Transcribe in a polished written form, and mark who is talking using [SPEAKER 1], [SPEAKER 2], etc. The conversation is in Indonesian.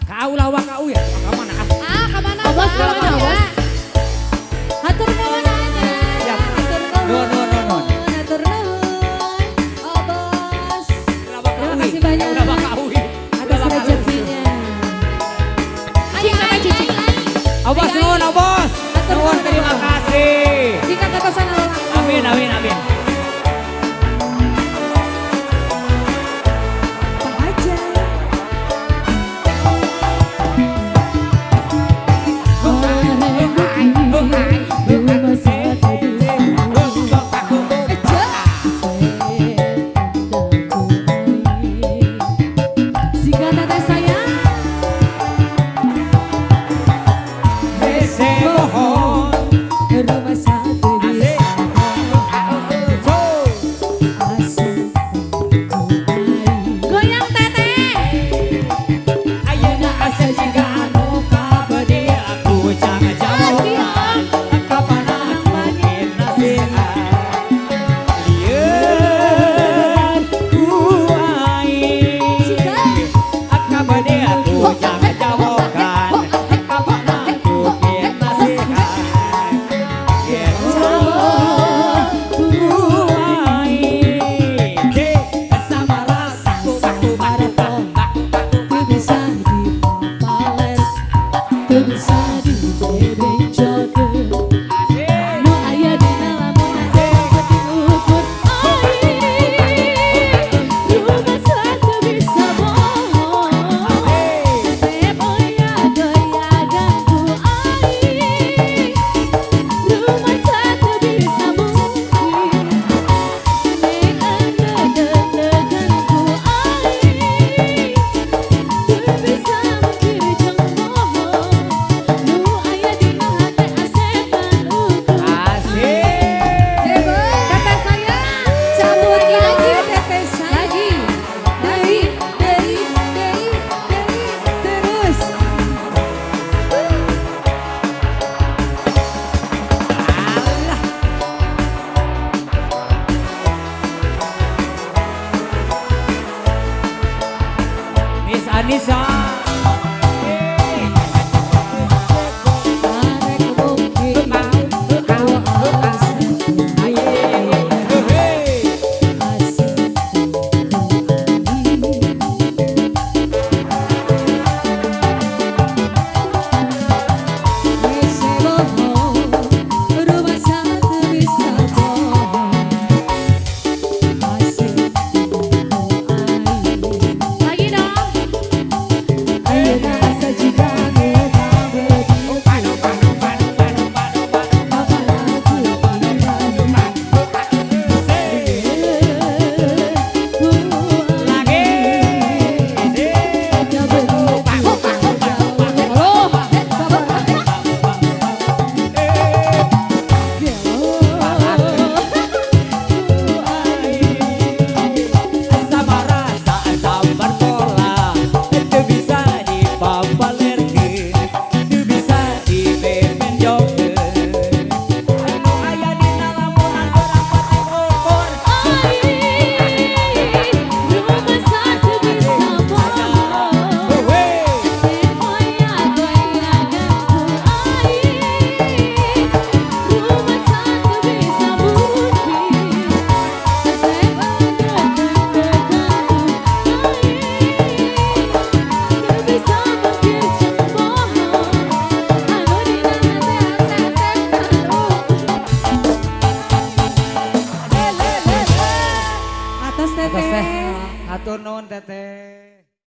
[SPEAKER 1] Kau lawa kau ya, kemana?
[SPEAKER 2] Kemana
[SPEAKER 3] Bos,
[SPEAKER 2] Pak?
[SPEAKER 3] kemana, Bos? Hatur nuhun aja.
[SPEAKER 1] Siap.
[SPEAKER 3] Hatur
[SPEAKER 1] Nuhun, nuhun, nuhun.
[SPEAKER 3] Hatur nuhun. Oh, Bos.
[SPEAKER 1] Lawa kau.
[SPEAKER 3] Terima kasih banyak.
[SPEAKER 1] Lawa kau.
[SPEAKER 3] Atas rezekinya.
[SPEAKER 2] Ayo, Cici.
[SPEAKER 1] Abos nuhun, abos. Nuhun, terima kasih.
[SPEAKER 3] Jika katasan Allah.
[SPEAKER 1] Amin, amin, amin.
[SPEAKER 3] Pak aja. Jika teteh sayang rumah satu goyang teteh.
[SPEAKER 1] Ayeuna asa jika anu kabede aku jangan jauh. Kapanan makin nasihat. Lieun ku aing. Kabede aku jangan jauhkan. Kapanan makin nasihat. Yen jauh ku aing. Sama rasaku baku
[SPEAKER 3] Bisa dipapaler, teu bisa dibebencokeun. Nu aya dina lamunan dapat diukur. Rumah satu bisa bohong. Sepoya goyagan ku aing. Rumah satu bisa mungkin. Nean deg-degan ku aing. Teu bisa mungkin jeung bohong. Nu aya dina hate asepan ukur. Teteh saya cabut lagi teteh saya. Dari terus.
[SPEAKER 1] Miss Anissa.
[SPEAKER 3] Arek mungkin bisa bohong. Rumah satu bisa bohong. Lagi dong. Ayeuna asa jika anu kabedi kapan aku
[SPEAKER 1] Sama rasa sabar pola teu bisa dipapalerkeun, teu bisa dibebenjokeun. Anu aya dina lamunan urang pati ukur.
[SPEAKER 3] rumah satu bisa bohong. Sepoya goyagan ku aing. Rumah satu bisa mungkin. Sepan deg-degan ku aing. Teu bisa mungkin jeung bohong. Anu dina hate asepan ukur. Atas teteh.
[SPEAKER 1] Atur nuhun teteh.